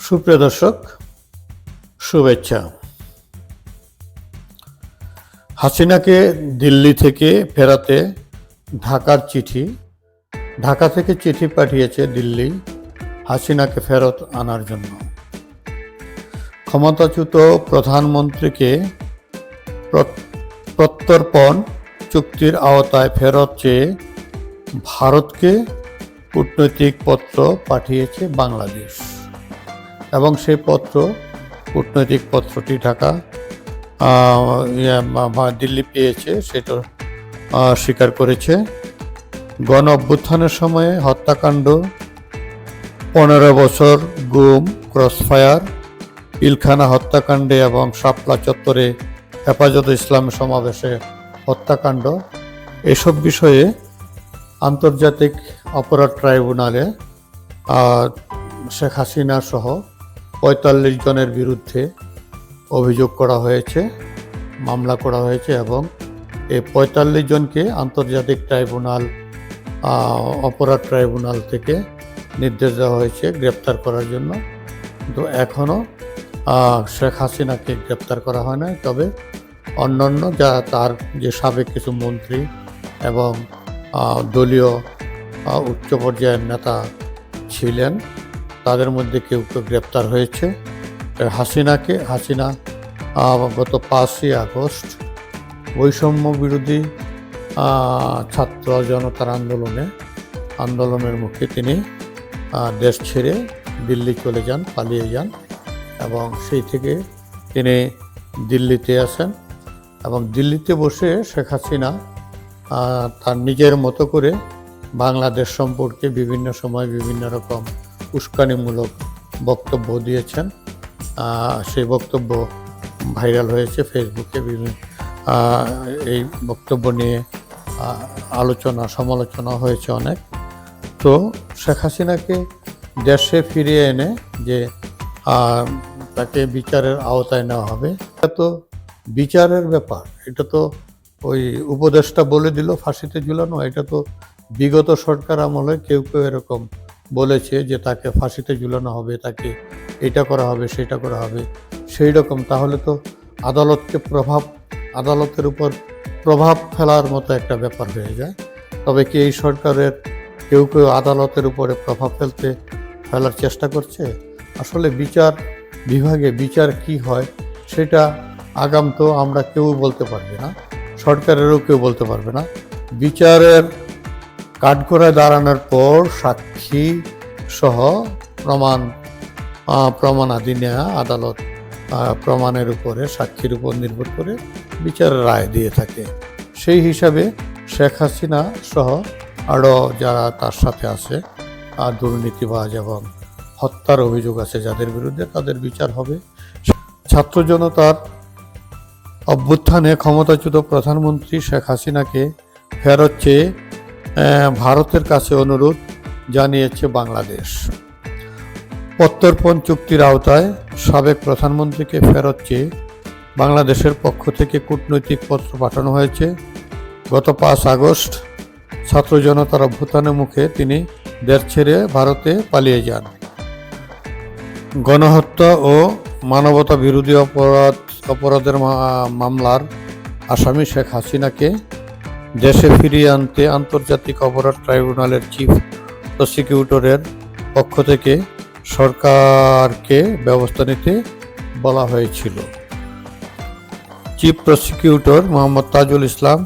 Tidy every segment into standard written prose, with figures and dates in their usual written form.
সুপ্রিয় দর্শক, শুভেচ্ছা। হাসিনাকে দিল্লি থেকে ফেরাতে ঢাকা থেকে চিঠি পাঠিয়েছে দিল্লি হাসিনাকে ফেরত আনার জন্য। ক্ষমতাচ্যুত প্রধানমন্ত্রীকে প্রত্যর্পণ চুক্তির আওতায় ফেরত চেয়ে ভারতকে কূটনৈতিক পত্র পাঠিয়েছে বাংলাদেশ এবং সেই কূটনৈতিক পত্রটি দিল্লি পেয়েছে, সেটা স্বীকার করেছে। গণ অভ্যুত্থানের সময়ে হত্যাকাণ্ড, 15 বছর গুম, ক্রসফায়ার, পিলখানা হত্যাকাণ্ডে এবং শাপলা চত্বরে হেফাজতে ইসলাম সমাবেশে হত্যাকাণ্ড, এসব বিষয়ে আন্তর্জাতিক অপরাধ ট্রাইব্যুনালে শেখ হাসিনা সহ 45 জনের বিরুদ্ধে অভিযোগ করা হয়েছে, মামলা করা হয়েছে এবং এই 45 জনকে আন্তর্জাতিক অপরাধ ট্রাইব্যুনাল থেকে নির্দেশ দেওয়া হয়েছে গ্রেপ্তার করার জন্য। কিন্তু এখনও শেখ হাসিনাকে গ্রেপ্তার করা হয় না। তবে অন্যান্য তার যে সাবেক কিছু মন্ত্রী এবং দলীয় উচ্চ পর্যায়ের নেতা ছিলেন, তাদের মধ্যে কেউ গ্রেপ্তার হয়েছে। হাসিনা গত 5ই আগস্ট বৈষম্য বিরোধী ছাত্র জনতার আন্দোলনের মুখে তিনি দেশ ছেড়ে দিল্লি পালিয়ে যান এবং সেই থেকে তিনি দিল্লিতে আসেন এবং দিল্লিতে বসে শেখ হাসিনা তার নিজের মতো করে বাংলাদেশ সম্পর্কে বিভিন্ন সময় বিভিন্ন রকম উস্কানিমূলক বক্তব্য দিয়েছেন। সেই বক্তব্য ভাইরাল হয়েছে ফেসবুকে। এই বক্তব্য নিয়ে সমালোচনা হয়েছে অনেক। তো শেখ হাসিনাকে দেশে ফিরিয়ে এনে যে তাকে বিচারের আওতায় নেওয়া হবে, এটা তো বিচারের ব্যাপার। এটা তো ওই উপদেষ্টা বলে দিল ফাঁসিতে ঝুলানো। এটা তো বিগত সরকার আমলে কেউ এরকম বলেছে যে তাকে ফাঁসিতে ঝুলানো হবে, তাকে এটা করা হবে, সেটা করা হবে, সেই রকম। তাহলে তো আদালতের উপর প্রভাব ফেলার মতো একটা ব্যাপার হয়ে যায়। তবে কি এই সরকারের কেউ আদালতের উপরে প্রভাব ফেলার চেষ্টা করছে? আসলে বিচার বিভাগে বিচার কি হয় সেটা আগাম তো আমরা কেউ বলতে পারবে না, সরকারেরও কেউ বলতে পারবে না। বিচারের কাঠগড়ায় দাঁড়ানোর পর সাক্ষী সহ প্রমাণাদি নেওয়া, আদালত প্রমাণের উপরে, সাক্ষীর উপর নির্ভর করে বিচারের রায় দিয়ে থাকে। সেই হিসাবে শেখ হাসিনা সহ আরও যারা তার সাথে আছে, দুর্নীতিবাজ এবং হত্যার অভিযোগ আছে যাদের বিরুদ্ধে, তাদের বিচার হবে। ছাত্র জনতার অভ্যুত্থানে ক্ষমতাচ্যুত প্রধানমন্ত্রী শেখ হাসিনাকে ফেরত চেয়ে ভারতের কাছে অনুরোধ জানিয়েছে বাংলাদেশ। প্রত্যর্পণ চুক্তির আওতায় সাবেক প্রধানমন্ত্রীকে ফেরত চেয়ে বাংলাদেশের পক্ষ থেকে কূটনৈতিক পত্র পাঠানো হয়েছে। গত 5 আগস্ট ছাত্র জনতার অভ্যুত্থানের মুখে তিনি দেশ ছেড়ে ভারতে পালিয়ে যান। গণহত্যা ও মানবতা বিরোধী অপরাধের মামলার আসামি শেখ হাসিনাকে দেশে ফিরিয়ে আনতে আন্তর্জাতিক অপরাধ ট্রাইব্যুনালের চিফ প্রসিকিউটরের পক্ষ থেকে সরকারকে ব্যবস্থা নিতে বলা হয়েছিল। চিফ প্রসিকিউটর মোহাম্মদ তাজুল ইসলাম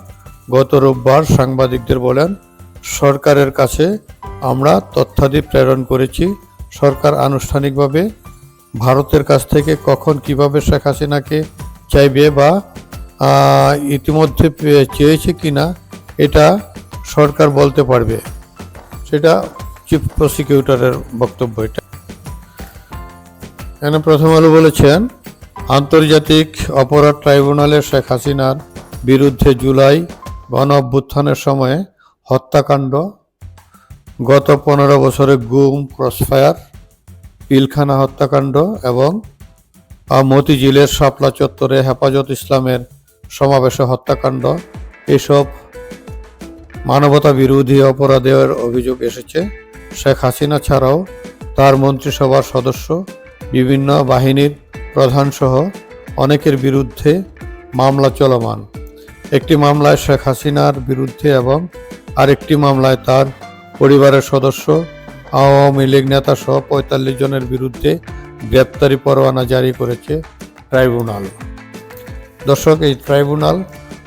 গত রোববার সাংবাদিকদের বলেন, সরকারের কাছে আমরা তথ্যাদি প্রেরণ করেছি। সরকার আনুষ্ঠানিকভাবে ভারতের কাছ থেকে কখন কিভাবে শেখ হাসিনাকে চাইবে বা ইতিমধ্যে চেয়েছে কিনা এটা সরকার বলতে পারবে। সেটা চিফ প্রসিকিউটরের বক্তব্য। এটা এখানে প্রথম আলো বলেছেন, আন্তর্জাতিক অপরাধ ট্রাইব্যুনালে শেখ হাসিনার বিরুদ্ধে জুলাই গণ অভ্যুত্থানের সময়ে হত্যাকাণ্ড, গত 15 বছরে গুম, ক্রসফায়ার, পিলখানা হত্যাকাণ্ড এবং মতিঝিলের শাপলা চত্বরে হেফাজত ইসলামের সমাবেশে হত্যাকাণ্ড, এসব মানবতা বিরোধী অপরাধের অভিযোগ এসেছে। শেখ হাসিনা ছাড়াও তার মন্ত্রিসভার সদস্য বিভিন্ন বাহিনীর প্রধানসহ অনেকের বিরুদ্ধে মামলা চলমান। একটি মামলায় শেখ হাসিনার বিরুদ্ধে এবং আরেকটি মামলায় তার পরিবারের সদস্য আওয়ামী লীগ নেতা সহ ৪৫ জনের বিরুদ্ধে গ্রেপ্তারি পরোয়ানা জারি করেছে ট্রাইব্যুনাল। দর্শক, এই ট্রাইব্যুনাল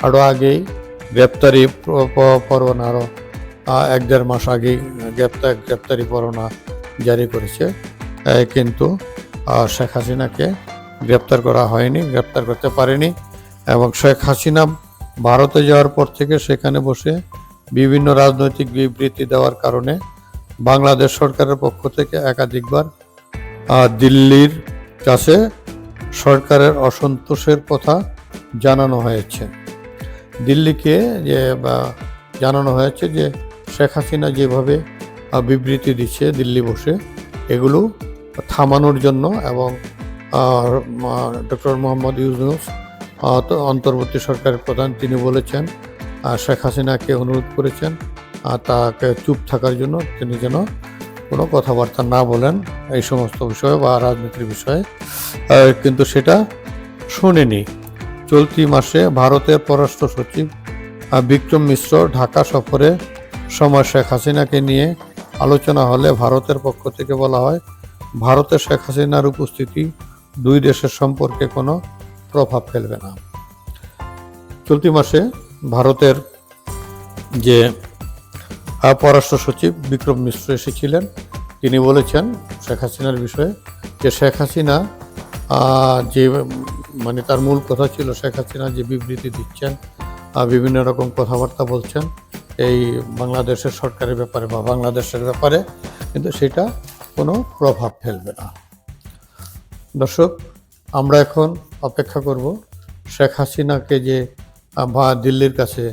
আরও আগেই গ্রেপ্তারি পরোয়ানা আরও ১-১.৫ মাস আগেই গ্রেপ্তারি পরোয়ানা জারি করেছে, কিন্তু শেখ হাসিনাকে গ্রেপ্তার করা হয়নি, গ্রেপ্তার করতে পারেনি। এবং শেখ হাসিনা ভারতে যাওয়ার পর থেকে সেখানে বসে বিভিন্ন রাজনৈতিক বিবৃতি দেওয়ার কারণে বাংলাদেশ সরকারের পক্ষ থেকে একাধিকবার দিল্লির কাছে সরকারের অসন্তোষের কথা জানানো হয়েছে। দিল্লিকে জানানো হয়েছে যে শেখ হাসিনা যেভাবে বিবৃতি দিচ্ছে দিল্লি বসে, এগুলো থামানোর জন্য এবং ডক্টর মোহাম্মদ ইউনূস অন্তর্বর্তী সরকারের প্রধান, তিনি বলেছেন শেখ হাসিনাকে অনুরোধ করেছেন তাকে চুপ থাকার জন্য, তিনি যেন কোনো কথাবার্তা না বলেন এই সমস্ত বিষয়ে বা রাজনীতির বিষয়ে, কিন্তু সেটা শোনেনি। চলতি মাসে ভারতের পররাষ্ট্র সচিব বিক্রম মিশ্র ঢাকা সফরে সময় শেখ হাসিনাকে নিয়ে আলোচনা হলে ভারতের পক্ষ থেকে বলা হয় ভারতে শেখ হাসিনার উপস্থিতি দুই দেশের সম্পর্কে কোনো প্রভাব ফেলবে না। চলতি মাসে ভারতের যে পররাষ্ট্র সচিব বিক্রম মিশ্র এসেছিলেন, তিনি বলেছেন শেখ হাসিনার বিষয়ে যে শেখ হাসিনা যে তার মূল কথা ছিল শেখ হাসিনা যে বিবৃতি দিচ্ছেন, বিভিন্ন রকম কথাবার্তা বলছেন এই বাংলাদেশের সরকারের ব্যাপারে বা বাংলাদেশের ব্যাপারে, কিন্তু সেটা কোনো প্রভাব ফেলবে না। দর্শক, আমরা এখন অপেক্ষা করব শেখ হাসিনাকে যে দিল্লির কাছে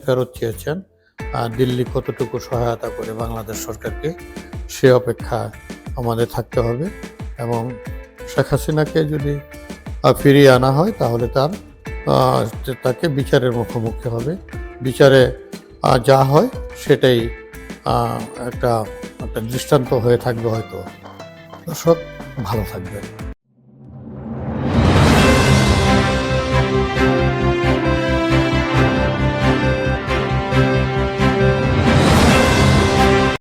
ফেরত চেয়েছেন, দিল্লি কতটুকু সহায়তা করে বাংলাদেশ সরকারকে, সে অপেক্ষা আমাদের থাকতে হবে। এবং শেখ হাসিনাকে যদি ফিরিয়ে আনা হয় তাহলে তাকে বিচারের মুখোমুখি হবে। বিচারে যা হয় সেটাই একটা দৃষ্টান্ত হয়ে থাকবে হয়তো। দর্শক, ভালো থাকবেন।